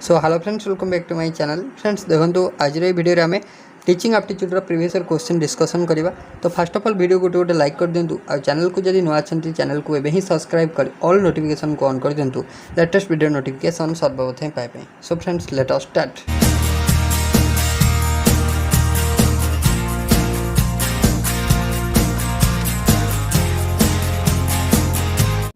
So hello friends, welcome back to my channel. Friends देखो आज video आम teaching aptitude previous year question discussion करवा। तो first of all video गोटे like कर दिंतु आ चैनल को जब नुआ चैनल को एवं ही सब्सक्राइब कर ऑल नोटिफिकेशन को ऑन कर दिंतु लेटेस्ट वीडियो नोटिफिकेशन सर्वप्रथम पाइबे। So friends let us start.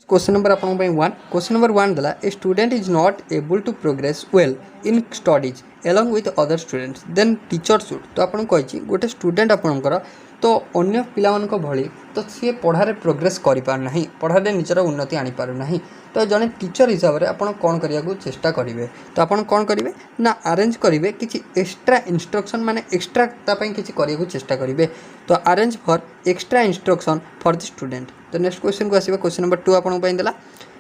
Question number आप वन क्वेश्चन नंबर वन देला a student is not able to progress well in studies along with other students then teacher should. तो आपन कहि गोटे student आपनकर तो अन्य पिलामानक भली तो सी पढ़ारे प्रोग्रेस करि पार नाही, पढ़ारे निजर उन्नति आनी पार नाही। तो जने टीचर हिसाब से आपन कौन करिया को चेष्टा करिवे। तो आपन कौन करिवे ना अरेंज करिवे किछि एक्स्ट्रा इंस्ट्रक्शन माने एक्स्ट्रा तापई किछि करिया को चेष्टा करिवे। तो arrange for extra instruction for the student. तो नेक्स्ट क्वेश्चन को आसीबा। क्वेश्चन नंबर 2 आपन पई देला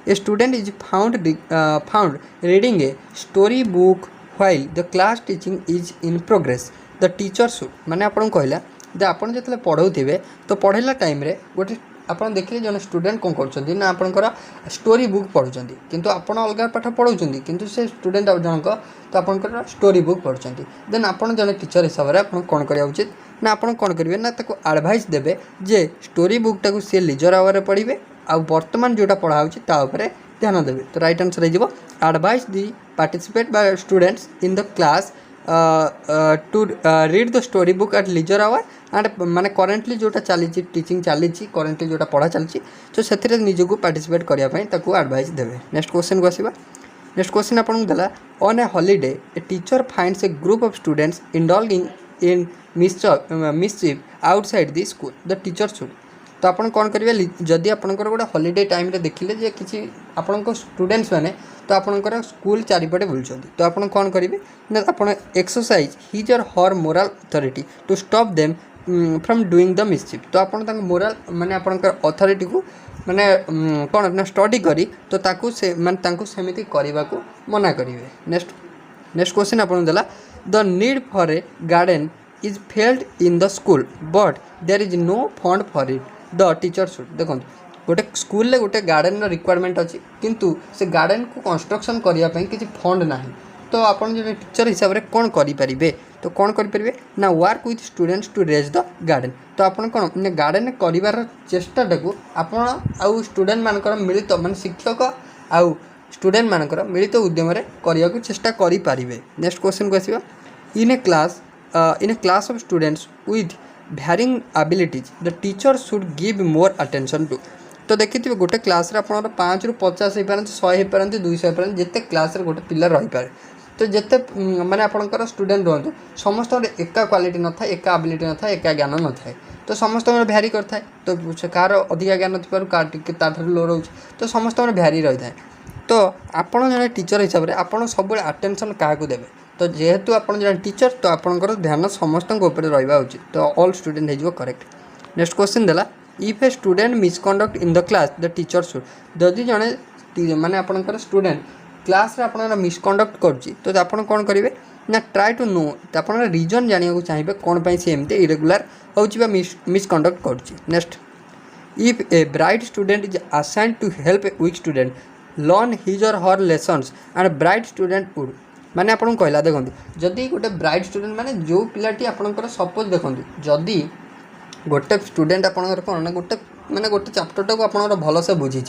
a student is found reading a story book while the class teaching is in progress the teacher should. माने आपन कहला जे आपन जतले पढ़ौथिबे तो पढ़ेला टाइम रे गोटे आपन देखिले जने स्टूडेंट कोन करछन्ती ना आपनकर स्टोरी बुक पढुछन्ती किंतु आपन अलगा पाठ पढौछन्ती किंतु से स्टूडेंट जनक तो आपनकर स्टोरी बुक पढुछन्ती। देन आपन जने टीचर हिसाब रे आपन कोन करिया उचित ना आपन कोन करिवे ना ताको एडवाइस देबे जे स्टोरी बुक टाको से लीजर आवर रे पढिबे आ वर्तमान जोटा पढ़ा होछि ता ऊपर ध्यान देबे। तो राइट आंसर हे जिवो advice the participate by students in the class to read the story book at leisure hour and माने करेंटली जोटा चली टीचिंग चली करेंटली जोटा पढ़ा चलची तो से निजको पार्टिसिपेट करने ताकू एडवाइस देवे। नेक्स्ट क्वेश्चन को आसीबा। नेक्स्ट क्वेश्चन आपन देला on A holiday A teacher finds a group of students indulging in मिसचिफ outside the school the teacher should. तो आपन कौन करेंगे जदि आपंकर गोटे हॉलिडे टाइम रे देखिले जे किसी आपन स्टूडेंट्स मैंने तो आपंकर स्कूल चारिपटे बुलुचंती तो आपन कौन करेंगे ना आपन exercise his or her moral authority to stop them from doing the mischief. तो आपन मोरल माने आपनकर अथॉरिटी को माने कौन ना स्टडी करी तो ताकू से माने ताकू सेमिति करबा को मना करेंगे। नेक्स्ट क्वेश्चन आपन देला the need for a garden is felt in the school but there is no fund for it the teacher should. देखो गोटे स्कूल गोटे गार्डन रिक्वायरमेंट अच्छी किंतु से गार्डन को कंस्ट्रक्शन करने किसी फंड ना तो आपन जो टीचर हिसाब से कौन करेंगे तो कौन करेंगे ना work with students to raise the garden. तो आपन कौन गार्डन कर चेष्टा को आपन आउ स्टूडेंट मानकर मिलित मान शिक्षक आउ स्टूडेंट मानकर मिलित उद्यम करने को चेष्टा करेंगे। नेक्स्ट क्वेश्चन को आसीबा। In a class of students with varying abilities the teacher should give more attention to। तो देखिए गोटे क्लास रे आपन 5 रु 50 हो पारन 100 हो पारन 200 हो पारन जिते क्लास रे गोटे पिला रही पारे तो जिते माने आपनकर स्टूडेंट रहतु समस्त एका क्वालिटी न था एका एबिलिटी न था एका ज्ञान न था तो समस्त भ्यारी करता है तो से कार अधिक ज्ञान थी कार लो रोच तो समस्त भ्यारी रही है। तो आपन जने टीचर हिसाब से आपन सब अटेंशन क्या देवे तो जेहेतु आप टीचर तो आपंकर ध्यान समस्त रहा उचित तो ऑल स्टूडेंट हो करेक्ट। नेक्स्ट क्वेश्चन देला if a student misconduct in the class the teacher should. जदि जड़े माने आपंकर स्टूडेंट क्लास रे आपन मिसकंडक्ट करुच्ची तो आपन कौन करेंगे ना ट्राए टू नो आप रीजन जाना चाहिए कौन पाई सी एमती इरेगुलर होची मिसकंडक्ट करुच्ची। Next if a bright student is assigned to help a weak student learn his or her lessons and bright student would. माने आपन कहला देखो जदि गोटे ब्राइट स्टूडेंट माने जो पिलाटी आपनकर सपोज देखो जदि गोटे स्टूडेंट आपनकर कौन ना गोटे माने गोटे चैप्टर टाक आपनकर भल से बुझी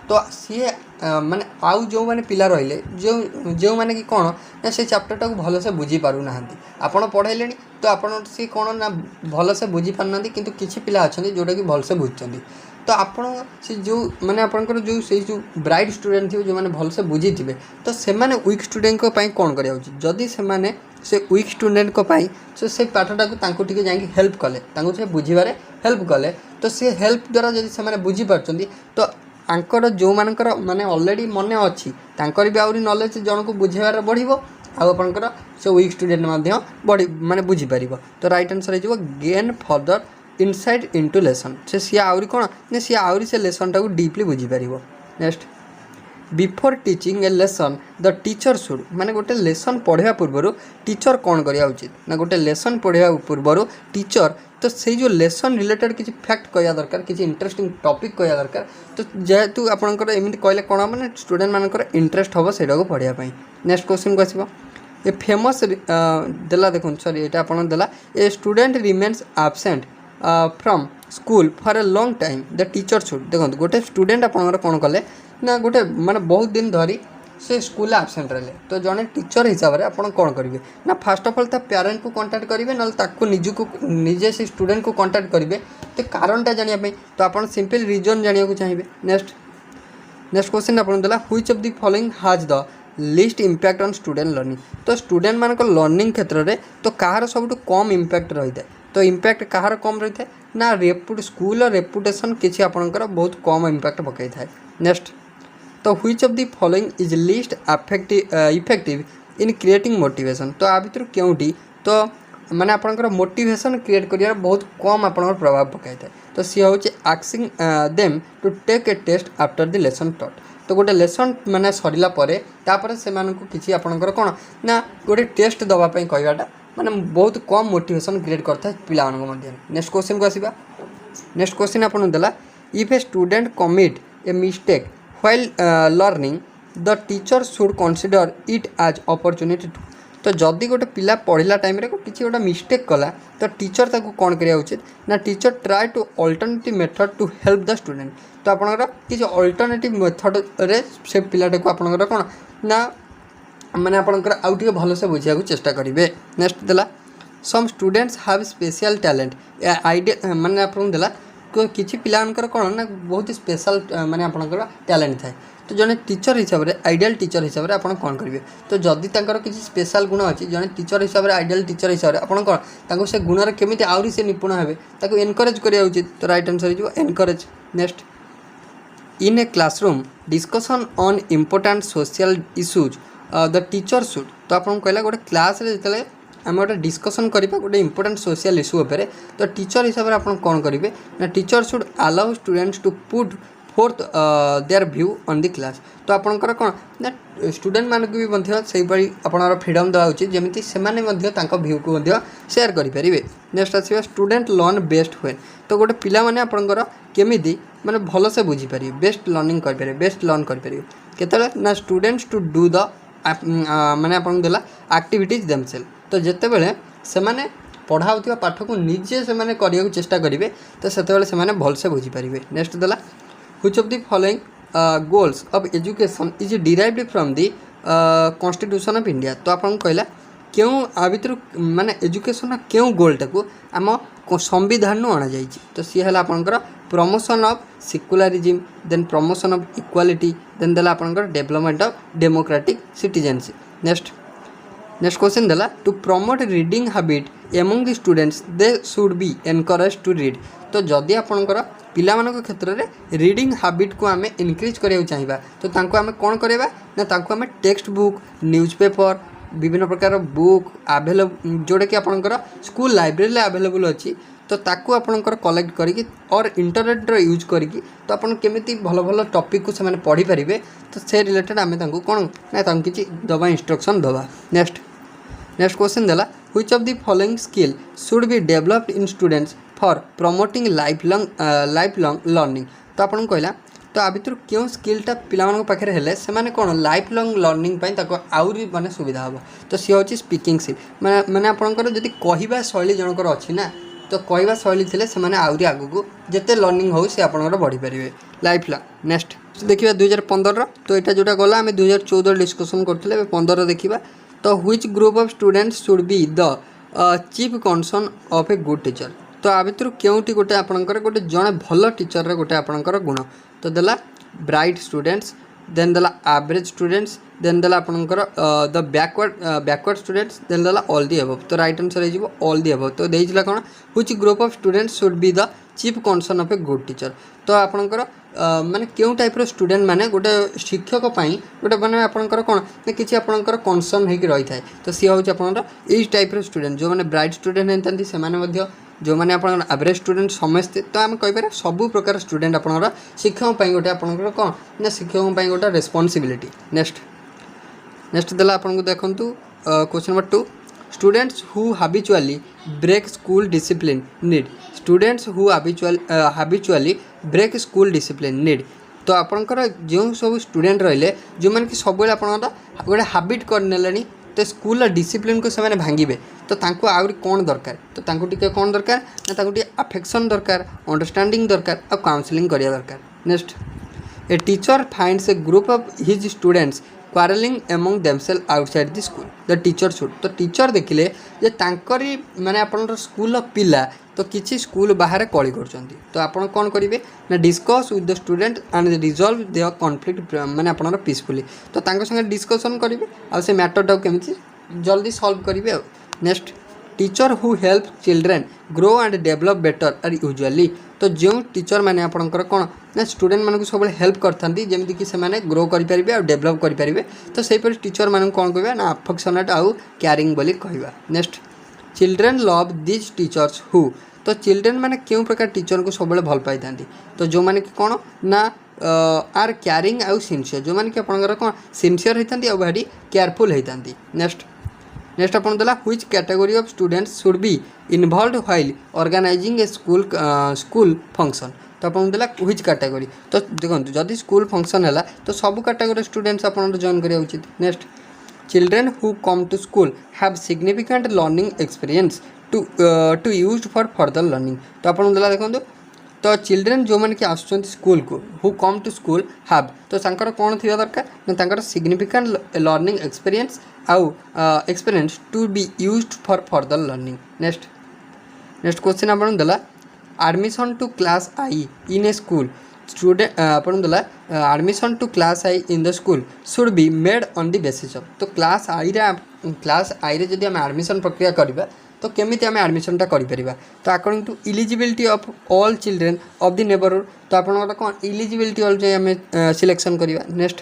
तो सी माने आउ जो माने पिला रहिले जो माने कि कौन ना से चैप्टर टाक भल से बुझी पारु नाहंती आपन पढ़ाइले तो आपन सी कौन ना भल से बुझी पार नाहंती किंतु किछि पिला अछंती जोटा कि भल से बुझचंती तो आपण से जो माने आपनकर जो से जो ब्राइट स्टूडेंट थी जो माने भल से बुझी थिबे तो से माने वीक स्टूडेंट को पाई कौन करिया उचित जदि से माने से वीक स्टूडेंट को पाई से पाठटा को तांको टिके जाई हेल्प कले तांको से बुझिबारे हेल्प कले तो से हेल्प द्वारा जदि से माने बुझी पारचंदी तो आंकर जो मानकर माने ऑलरेडी मने अछि तांकर भी आउरी नॉलेज जन को बुझेबार बढ़िबो आ आपनकर से वीक स्टूडेंट माध्य बड़ी माने बुझी परिबो। तो राइट आंसर हे जो gain further insight into lesson से सी आउरी कौन ना सी आउरी से लेसन टाक डीपली बुझी पार। Next before teaching a lesson the teacher should माने गोटे लेसन पढ़ाया पूर्व टीचर कौन करिया उचित ना गोटे लेसन पढ़ाया पूर्व टीचर तो से जो लेसन रिलेटेड किसी फैक्ट कहया दरकार किसी इंटरेस्टिंग टॉपिक कहया दरकार तो जेहेतु आपंकर एमती कहले कौन माने स्टूडेंट मानकर इंटरेस्ट हम से पढ़ाई। नेक्स्ट क्वेश्चन को आसो ए फेमस देला देखो सॉरी ये आप देला a student remains आबसेंट from school for a long time the teacher should देखो गोटे स्टूडेंट आपंकर कौन कले ना गोटे माने बहुत दिन धरी से स्कूल आबसेंट रहे तो जड़े टीचर हिसाब से आप कौन करेंगे ना फास्ट ऑफ ऑल पेरेंट को कांटेक्ट करेंगे ना निजक निजे से स्टूडेंट को कांटेक्ट करेंगे तो कारणटा जानापी तो आप सिंपल रीजन जाना चाहिए। नेक्स्ट क्वेश्चन आप which of the following has the list impact on student learning तो स्टूडेंट मान लर्निंग क्षेत्र में तो कहार सब कम इम्पैक्ट रही है तो इम्पैक्ट कहार कम रही है ना स्कूल रेपुटेशन किसी आपंकर बहुत कम इम्पैक्ट पकई था। नेक्स्ट तो which of the following is list effective in creating motivation तो आ भर क्योंटी तो माने आपंकर मोटिवेशन क्रिएट कर बहुत कम आपंकर प्रभाव पकई था तो सी हूँ asking them to take a test after the lesson taught तो गोटे लेसन माने सरिला परे तापर से किसी आपंकर कौन ना गोटे टेस्ट दवापाई कहवाटा माने बहुत कम मोटिवेशन क्रिएट करता है पिला मध्य। नेक्स्ट क्वेश्चन को आसवा नेक्स्ट क्वेश्चन आपन देला if a student commit a mistake while learning the teacher should consider it as opportunity to तो जदि गोटे पिला पढ़ला टाइम रे किसी गोटे मिस्टेक कला तो टीचर ताको कौन करिया उचित ना teacher try to alternative method to help the student तो आपनकर किसी अल्टरनेटिव मेथड रे से पिलाटे को आपनकर कौन ना माने आपनकर आउ टिके भलो से बुझिया को चेष्टा करिवे। नेक्स्ट देला some students have special talent idea माने आपन देला किसी पिलांकर कौन ना बहुत स्पेशल माने आपनकर टैलेंट थाए तो जड़े टीचर हिसाब से आइडियल टीचर हिसाब से आपन कौन करेंगे तो जदि किसी स्पेशल गुण अच्छी जड़े टीचर हिसाब से आइडियल टीचर हिसाब से आपन कौन से गुण केमी आहरी से निपुण हे ताको एनकरेज करा उचित तो राइट आंसर हो encourage. Next in a classroom discussion on important social issues the teacher should तो आप कहला गोटे क्लास जो आम गोटे डिस्कसन करवा गोटे इंपोर्टेंट सोशल इश्यू उपर तो टीचर हिसाब से आप कौन करेंगे ना teacher should allow students to put forth their view on the class तो आपंकर कौन ना स्टूडेंट मानक भी से आपंकर फ्रीडम देवा उचित जमी से भ्यू को सेयार करेंगे। नेक्स्ट आसवा स्टूडेंट लर्न बेस्ट हुए तो गोटे पिला माने आपंकर केमिति माने भल से बुझीपारे बेस्ट लर्निंग करेंगे बेस्ट लर्न करेंगे केतले ना स्टूडेंट्स टू डू द माने आपन देला एक्टिविटीज देमसेल्फ तो जिते बेले से माने पढ़ाउथिबा पाठ को निजे से माने करिया को चेष्टा करेंगे तो सेते बेले से माने भल से बुझीपारे। नेक्स्ट देला which of the following goals of education is derived from the constitution of India तो आपन कहला क्यों आ भर माने एजुकेशन क्यों गोलटा को आम संविधान अणा जाइए तो सी है आपंकर promotion of secularism then promotion of equality then देला आपंकर development of democratic citizenship. Next question देला to promote reading habit among the students they should be encourage to read तो जदि आपंकर पिलाମାନଙ୍କ क्षेत्र में रीडिंग हैबिट को आम इनक्रीज करिया चाहिए तो तांको आम कौन करवा ना तांको आम टेक्स्ट बुक न्यूज़पेपर विभिन्न प्रकार बुक आवेलेबल जोड़ा कि आपंकर स्कूल लाइब्रेरी आवेलेबल अच्छी तो ताकू आपंकर कलेक्ट करी और इंटरनेट यूज करी तो आपन केमिति भल भल टॉपिक को से पढ़ी पारे तो से रिलेटेड आम कौन ना कि दबा इंस्ट्रक्शन दबा। नेक्स्ट क्वेश्चन देला which of the following skill should be developed in students for promoting life long learning तो आपन कहला तो आ भर क्यों स्किलटा पिलाମାନଙ୍କ पाखे हेले से माने कौन लाइफ लॉन्ग लर्निंग आउरी माने सुविधा हम तो सी हूँ स्पीकिंग स्किल माने आपंकर जब कहवा शैली जनकर अच्छी ना तो कहवा शैली थे से आहरी आगू जिते लर्निंग हो सी आपंकर बढ़ी पारे लाइफ लॉन्ग। नेक्स्ट देखिए 2015 तो यहाँ जोटा गला आम 2014 डिस्कसन करते 15 देखा तो which group of students should be the chief concern of a good teacher तो आ भर क्योंटी गोटे आपंकर गोटे जड़े भल टीचर गोटे आपंकर गुण तो देला ब्राइट स्टूडेंट्स देन देला एवरेज स्टूडेंट्स देन देला आपंकर द बैकवर्ड स्टूडेंट्स देन देला ऑल दी अबव तो राइट आंसर हो ऑल दी अबव तो देइला कौन which group of students should be the chief concern of a good teacher तो आपंकर माने क्यों टाइप स्टूडेंट माने गोटे शिक्षक गोटे माने आपंकर कौन किसी आपंकर कनसर्न होकर रही है तो सी हूँ आपंकर यही टाइप स्टूडेंट जो मैंने ब्राइट स्टूडेंट होती से जो मैंने आप एवरेज स्टूडेंट समस्ते तो आम कहीपर सब प्रकार स्टूडेंट आप शिक्षक गोटे आप कौन ना शिक्षक गोटे रेस्पॉन्सिबिलिटी। नेक्स्ट देला आपको देखूँ question number 2 students who habitually break school discipline need students who habitually break school discipline need तो आपंकर जो सब स्टूडेंट रहिले जो मैंने कि सब आप गोटे हाबिट कर तो स्कूल डिसिप्लिन को से भांगे तो तांको आउरी कौन दरकार तो तांको टिके कौन दरकार ना तांको टिके अफेक्शन दरकार अंडरस्टैंडिंग दरकार और काउंसलिंग करिया दरकार। Next a teacher finds a group of his students quarrelling among themselves outside the school the teacher should तो टीचर देखिले जे तांकरी माने आपन स्कूल पिला तो किसी स्कूल बाहर कली कर तो आप कौन करेंगे ना discuss with the student and resolve their conflict माने आपन पीसफुली तो तांको संगे डिस्कशन करेंगे आ से मैटर केମିତି जल्दी सॉल्व करेंगे। Next teacher who help children grow and develop better are usually तो जो टीचर मैंने आपंकर कौन ना स्टूडेंट मानक सब हेल्प करती जमीन कि से ग्रो करेंगे और डेवलप करेंगे तो सहीपर टीचर मान कौन कह ना अफेक्शनेट आउ केयरिंग बोली कहवा। Next children love these teachers who तो चिल्ड्रेन माने क्यों प्रकार टीचर को सब भल पाई था तो जो मैंने कि कौन ना आर केयरिंग आउ सिनसीयर जो मैंने कि आपंकर कौन सिनसीयर होती और भारी केयरफुल होती। नेक्स्ट अपन देला which category of students should be involved while organising a school function तो अपन देला व्हिच कैटेगरी तो देखो जदि स्कूल फंक्शन है तो सब कैटेगरी स्टूडेंट्स अपन जॉइन करिया उचित। Next children who come to school have significant learning experience to used for further learning तो अपन देला देखो तो चिल्ड्रेन जो मैंने कि आसुँच स्कूल को who come to school have तो तांकर कौन थी दरकार ना तांकर सिग्निफिकेंट लर्निंग एक्सपीरियंस आउ experience to be used for further learning. Next question आपन देला admission to class I in a school student आपन देला admission to class I in the school should be made on the basis of तो class आई रे जदि हम admission प्रक्रिया करबा तो केमिति आम एडमिशनटा करें तो according to eligibility of all children of the neighbourhood तो आप कौन इलिजिबिलिटी ऑल आम सिलेक्शन करवा। Next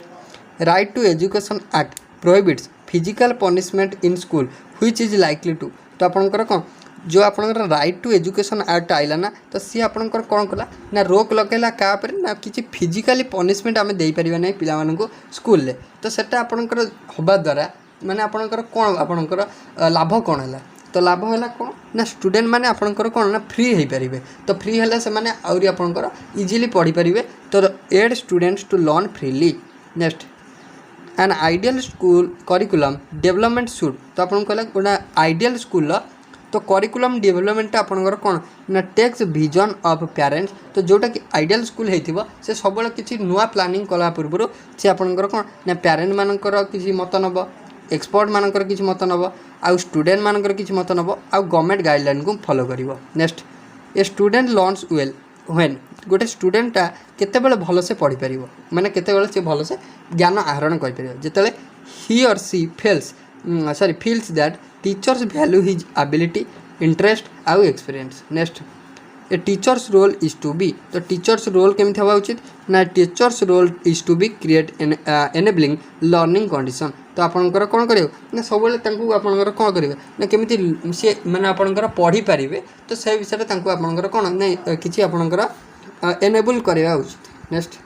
right to education act prohibits physical punishment in school which is likely to तो आपंकर कौन जो आपंकर राइट टू एजुकेशन एक्ट आइला ना तो सी आपंकर कौन कला ना रोक लगेला क्या ना किसी फिजिकली पनिशमेंट आम दे पारिबा नहीं पिला मानकु स्कूल ले तो सेटा आपंकर होबा द्वारा माने आपंकर कौन आपंकर लाभ कौन है तो लाभ है कौन ना स्टूडेंट मैंने आपंकर कौन ना फ्री हो पारे तो फ्री है से मैंने आउरी आपंकर इजिली पढ़ी पारे तो aid students to learn freely. Next an ideal school curriculum development should तो आपन कहला गोटा आइडियल स्कूल तो करिकुलम डेवलपमेंट आपंकर कौन ना टेक्स विजन ऑफ पेरेंट्स तो जोटा कि आइडियल स्कूल होइथिबो से सब किसी नुआ प्लानिंग कला पूर्व से आपंकर कौन ना पेरेंट मानकर किसी मत नब एक्सपर्ट मानकर किसी मत नब आउ स्टूडेंट मानकर किसी मत नब आउ गवर्नमेंट गाइडलाइन को फॉलो करिवो। Next a student learns well when गोटे स्टूडेंटा केते भल से पढ़ी पार माने केते से भल से ज्ञान आहरण कर जिते ही और सी feels that teachers value his ability interest आउ experience. Next a teacher's role is to be तो टीचर्स रोल केमिति हवा उचित ना teacher's role is to be create enabling learning condition तो आपंकर कौन करेंगे ना सब आपंकर कौन करेंगे ना केमिति सी मैंने आपंकर पढ़ी पारे तो से विषय में आपंकर कौन ना किसी आपंकर एनेबल करवा उचित। Next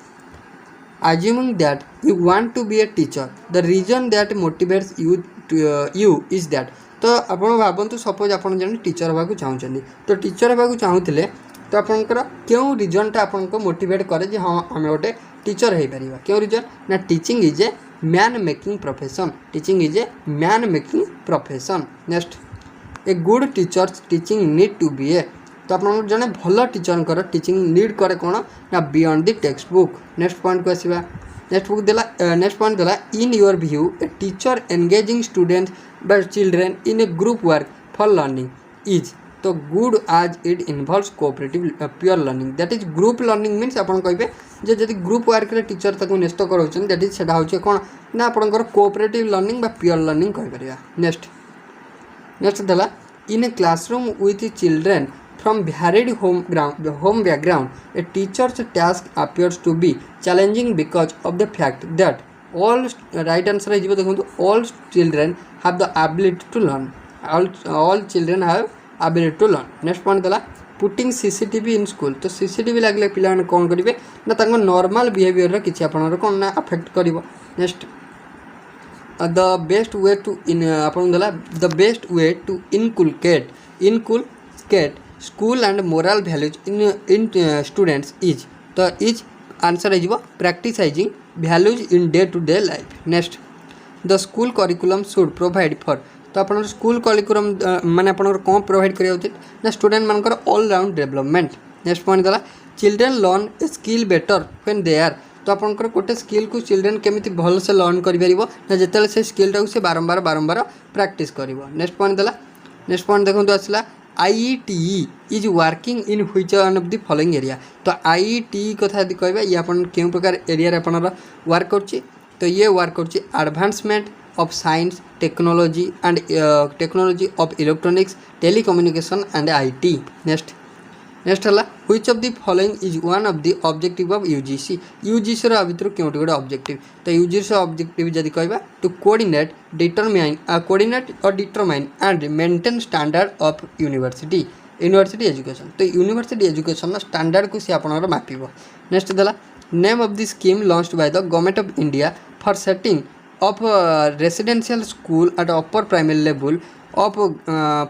assuming that you want to be a teacher the reason that motivates you is that तो आपण भावतु सपोज आप जन टीचर होगा चाहते तो टीचर होगा चाहूले तो आपंकर क्यों रिजनटा आपको मोटिवेट करे जे हाँ आम गोटे टीचर हो पार क्यों रिजन ना teaching is a man making profession teaching is a man making profession. Next a good teacher's teaching need to be a तो आप जड़े भल टीचर टीचिंग नीड करे कौन ना beyond the text book. Next point को आसवा next point देला in your view a teacher engaging students but children in a group work for learning is तो गुड आज it involves cooperative pure learning that is group learning means आप कहे जे जदि group work रे teacher ताको न्यस्त कराउछन that is सेटा होचे कोन ना आपनकर कोऑपरेटिव लर्निंग बा प्योर लर्निंग कहि परिया। नेक्स्ट देला in a classroom with children from varied home background, a teacher's task appears to be challenging because of the fact that all right answer is all children have the ability to learn. All children have ability to learn. Next point देला putting CCTV in school. तो CCTV लगे पिला कौन करेंगे ना normal behaviour किसी आपन कौन ना अफेक्ट कर। Next the best way to in आपन देला the best way to inculcate school and moral values in students is. तो इज आंसर हो practising values in day to day life. Next the school curriculum should provide for. तो आप school curriculum माने आपन कौन provide करिया उचित ना स्टूडेंट मानकर all round development. Next point देला children learn a skill better when they are. तो आपंकर गोटे स्किल को चिल्ड्रेन केमिति भल से लर्न कर ना जिते से स्किलटा से बारंबार प्रैक्टिस कर। नेक्स्ट पॉइंट देला नेक्स्ट पॉइंट देखो आसला IETE is working in which one of the following area. तो IETE कथा यदि कहबा ये अपन केउ प्रकार एरिया रे अपन वर्क करछि। तो ये वर्क करछि advancement of science technology and technology of electronics telecommunication and IT। Next है which of the following is one of the objective of UGC। UGC रो भितर केउटी गोटे ऑब्जेक्टिव। तो UGC ऑब्जेक्टिव जदि कहबा to coordinate or determine and maintain standard of university education. तो university education standard को सी आपन मापिबो। नेक्स्ट देला name of the scheme launched by the government of India for setting of residential school at upper primary level of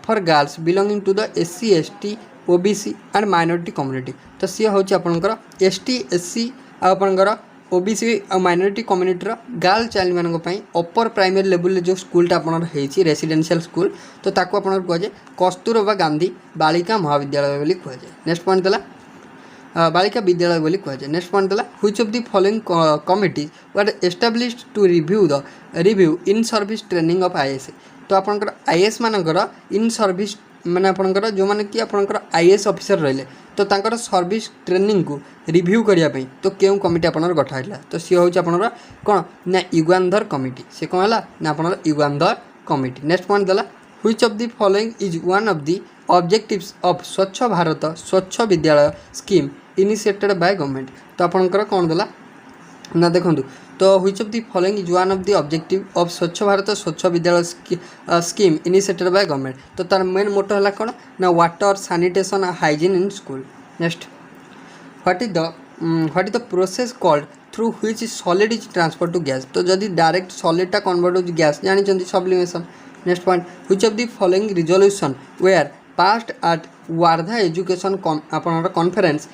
for girls belonging to the SC ST OBC and minority community। तो सी हूँ आपंकर ST SC आपंकर OBC और minority community girl child मानक upper primary level जो स्कूलटा आपन residential school. तो ताको आपन कहुए कस्तूरबा गांधी बालिका महाविद्यालय बोली कहुए। नेक्स्ट पॉइंट देला बालिका विद्यालय बोली कहुए। नेक्स्ट पॉइंट देला which of the following committees were established to review in service training of IAS। तो आपनकर IAS मानकर इन सर्विस माने आपनकर जो माने कि आपनकर IAS ऑफिसर रहिले तो तांकर सर्विस ट्रेनिंग को रिव्यू करिया पई तो केउ कमिटी आपनर गठा हैला। तो सी होउछ आपनर कोन ना युगांधर कमिटी। से कोन हैला ना आपनर युगांधर कमिटी। नेक्स्ट पॉइंट देला which of the following is one of the objectives of स्वच्छ भारत स्वच्छ विद्यालय स्कीम इनिशिएटेड बाय गवर्नमेंट। तो आपनकर कोन देला ना देखो तो which of the following is one of the objective of स्वच्छ भारत स्वच्छ विद्यालय स्कीम इनिशिएटेड बाय गवर्नमेंट। तो तार मेन मोटो है कौन ना water sanitation hygiene in school. Next what is the process called through which solid is transfer to gas. तो जदि डायरेक्ट सॉलिडटा कन्वर्ट हो गैस जानी sublimation. Next point which of the following resolution were passed at Wardha education आपन conference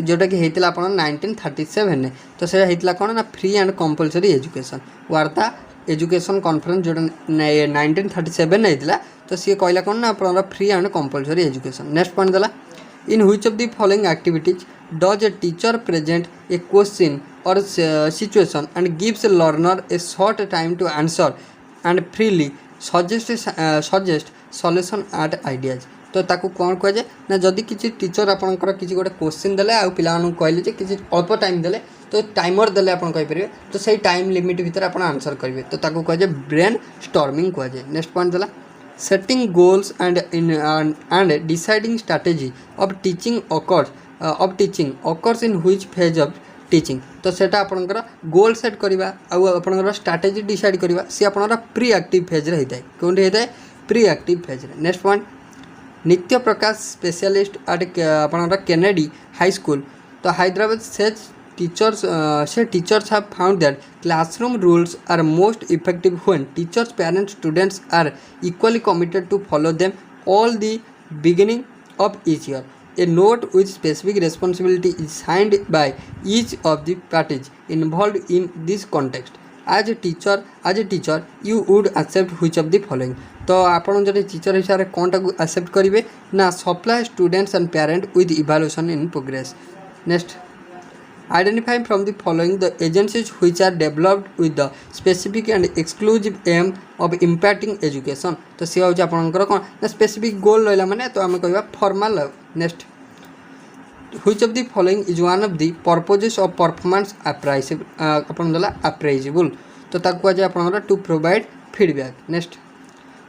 जोटा कि होता आप 1937 ने। तो सर होता कौन ना फ्री एंड कंपलसरी एजुकेशन वार्ता एजुकेशन कॉन्फ्रेंस जो 1937 ने होता। तो सी कहला कौन ना आप free and compulsory education. Next point देला in which of the following activities does a teacher present a question or situation and gives a learner a short time to answer and freely suggest solution at ideas. तो ताकू कौन कहुए ना जदि किसी teacher आपंकर किसी गोटे क्वेश्चन देले आ पिला कहले किसी अल्प टाइम देले तो टाइमर देले आप कहींपर तो सही टाइम लिमिट भितर आप आंसर करेंगे। तो ताकू कहुए ब्रेन स्टॉर्मिंग कहुए। नेक्स्ट पॉइंट देला setting goals and deciding strategy of teaching occurs in which phase of teaching. तो सेटा आपनकर गोल सेट करवा आपनकर स्ट्रैटेजी डिसाइड करवा सी आपनकर प्री एक्टिव फेज रे होता है कोनटे होता है प्री एक्टिव फेज रे। नेक्स्ट पॉइंट नित्य प्रकाश स्पेशलिस्ट एट आपनकर केनेडी हाई स्कूल। तो Hyderabad teachers have found that classroom rules are most effective when teachers, parents, students are equally committed to follow them all the beginning of each year. A note with specific responsibility is signed by each of the parties involved in this context. As a teacher, you would accept which of the following। तो आपन जो teacher हिसाब से कौन टाक accept करेंगे ना supply students and parent with evaluation in progress. Next identify from the following the agencies which are developed with the specific and exclusive aim of impacting education. तो सी हूँ आपंकर कौन ना स्पेसिफिक गोल रहा मैंने तो आम कह formal. Next which of the following is one of the purposes of performance appraisable. तो ताकू आज आप to provide feedback. Next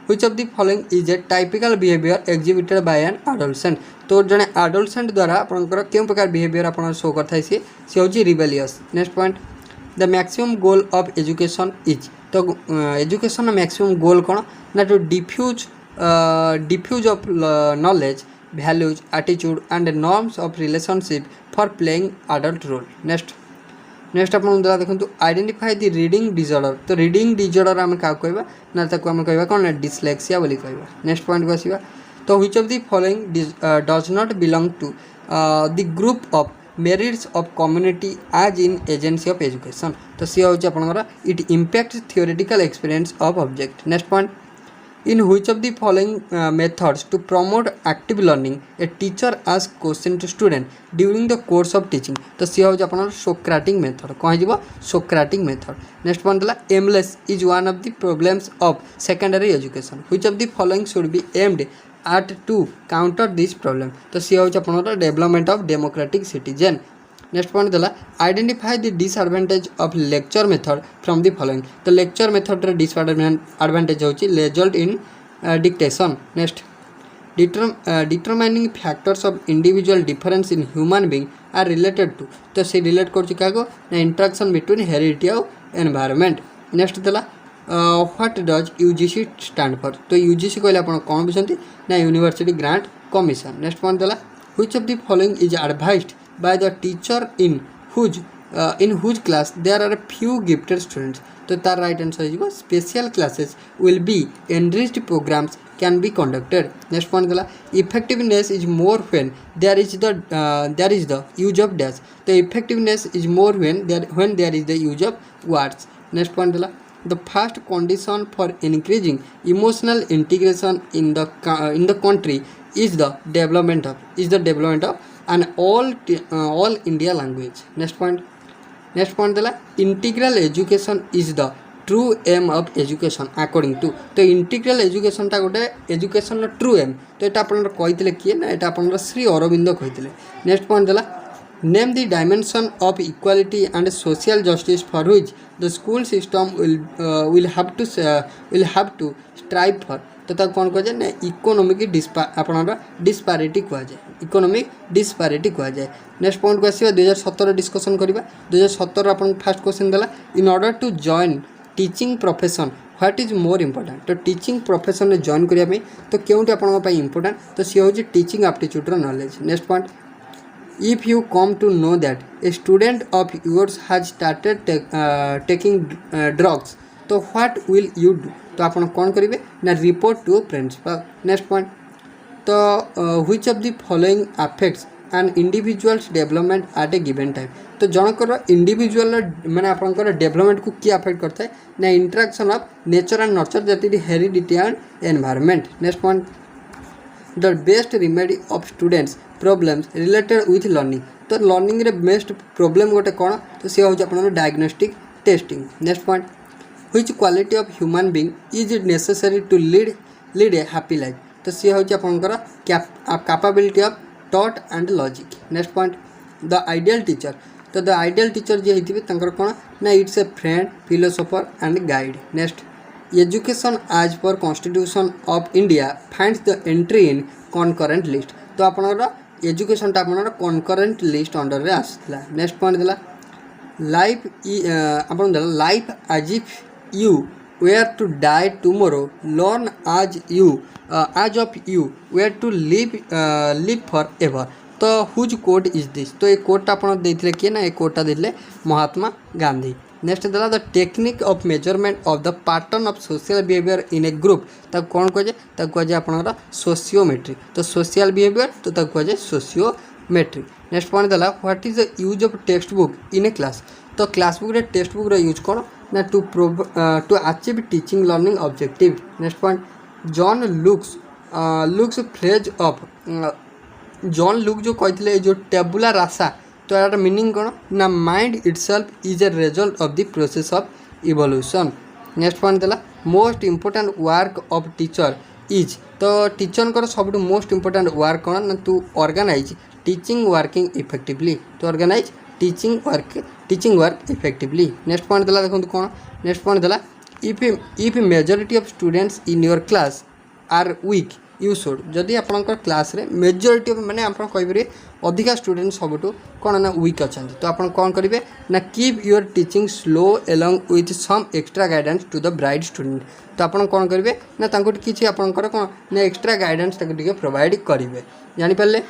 which of the following is a typical behaviour exhibited by an adolescent. तो जड़े एडोलसेंट द्वारा आपंकर क्यों प्रकार बिहेवियर आप शो करता है सी हूँ rebellious. Next point the maximum goal of education is. तो एजुकेशन मैक्सिमम गोल कौन ना to diffuse diffuse of knowledge, values, attitude and norms of relationship for playing adult role. Next आप देखो आइडेंटिफाई द रीडिंग डिजॉर्डर तो reading disorder आम क्या कहवा ना आम कह कौन डिस्लेक्सिया बोली कहवा। नेक्स्ट पॉइंट को आसवा तो which of the following does not belong to the group of merits of community as in agency of education तो सी हूँ आपंकर it impact theoretical experience of object. Next point in which of the following methods to promote active learning a teacher asks question to student during the course of teaching तो सी हूँ आप Socratic method कह Socratic method. Next point है aimless is one of the problems of secondary education which of the following should be aimed at to counter this problem तो सी हूँ आप development of democratic citizen. Next point देला identify the disadvantage of lecture method from the following तो lecture method रे disadvantage होची result in dictation. Next determining factors of individual difference in human being are related to तो से relate करछि काको ना interaction between heredity or environment. Next देला what does UGC stand for तो यूजीसी कहले आपण कोन बुझंती ना university grant commission. Next point देला which of the following is advised by the teacher in whose class there are a few gifted students तो तार राइट आंसर हो special classes will be enriched programs can be conducted. Next point गला effectiveness is more when there is the use of dash तो effectiveness is more when there is the use of words. Next point गला the first condition for increasing emotional integration in the country is the development of an all India language। next point देला integral education is the true aim of education according to तो integral education टा गोटे education true aim तो एटा अपन कहितले किए ना एटा अपन Shri Arvind कहितले। Next point देला name the dimension of equality and social justice for which the school system will have to strive for तो तक कौन कह ना इकोनॉमिक डिस्पारिटी कह जाए इकोनॉमिक डिस्पारिटी कह जाए। नेक्स्ट पॉइंट को आसवा 2017 डिस्कसन करवा 2017 अपन फर्स्ट क्वेश्चन देला in order to join teaching profession what is more important तो टीचिंग प्रोफेशन में जॉइन करने तो क्योंकि आपन इंपोर्टेंट तो सी हूँ teaching aptitude knowledge. Next point if you come to know that a student of yours has started taking drugs तो what will you do तो आप कौन करेंगे ना report to principal. Next point तो which of the following affects an individual's development at a given time तो जनकर individual माने आपनकर डेवलपमेंट को किए अफेक्ट करता है ना interaction of nature and nurture that is heredity and environment. Next point the best remedy of students problems related with learning तो learning रे बेस्ट प्रॉब्लम गोटे कौन तो सी हूँ आप diagnostic testing. Next point which quality of human being is necessary to lead a happy life तो सी हूँ आपंकर capability of thought and logic. Next point the ideal teacher तो द आइडियल टीचर जी होते कौन ना it's a friend philosopher and guide. Next education as per constitution of India finds the entry in concurrent list तो आपंकर education टा आपन concurrent list under रे आसला। नेक्स्ट पॉइंट देला लाइफ आपन देला life as if you were to die tomorrow learn as if you were to live forever तो हुज कोड इज दिस तो ये कोडटा आपन देथिले किए ना ये कोडटा देथिले महात्मा गांधी। नेक्स्ट देला the technique of measurement of the pattern of social behaviour in a group तक कौन कहे आपनकर सोशियोमेट्री तो सोशल बिहेवियर तो तक कहे सोशियोमेट्री। नेक्स्ट पॉइंट देला what is the use of text book in a class तो क्लास बुक रे टेक्स्ट बुक रे यूज कौन ना to achieve teaching learning objective. Next point John Locke's phrase of John Locke जो कहते जो टेबुला रासा तो यार मीनिंग कौन ना mind itself is a result of the process of evolution. Next point देला most important work of teacher is तो teacher सब मोस्ट इंपोर्टेंट वर्क कौन ना to organise teaching working effectively तो organise teaching work effectively. Next point देला देखो कौन next point देला if majority of students in your class are weak you should जदि आपंकर क्लास रे मेजोरिटी माने आप कहीपर अधिका स्टूडेंट सबुठ कौन ना वीक अच्छा तो आप कौन करेंगे ना keep your teaching slow along with some extra guidance to the bright student तो आप कौन करेंगे ना किसी आपंकर कौन ना एक्सट्रा गाइडेंस प्रोवाइड करेंगे जानीपारे।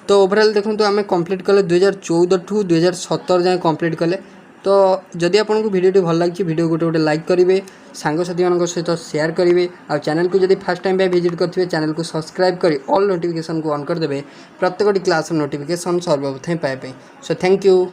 तो ओवरऑल देखो आम कंप्लीट कले 2014 टू 2017 जाए कंप्लीट कले। तो जदि आपको वीडियो भल लगी वीडियो गोटे गोटे लाइक करेंगे सांगसाथी मान सहित शेयर करेंगे आ चैनल को जब फर्स्ट टाइम विजिट करेंगे चैनल को सब्सक्राइब कर ऑल नोटिफिकेशन को ऑन करदे प्रत्येक क्लास नोटिफिकेशन सर्वप्रथम पाइबा। So thank you.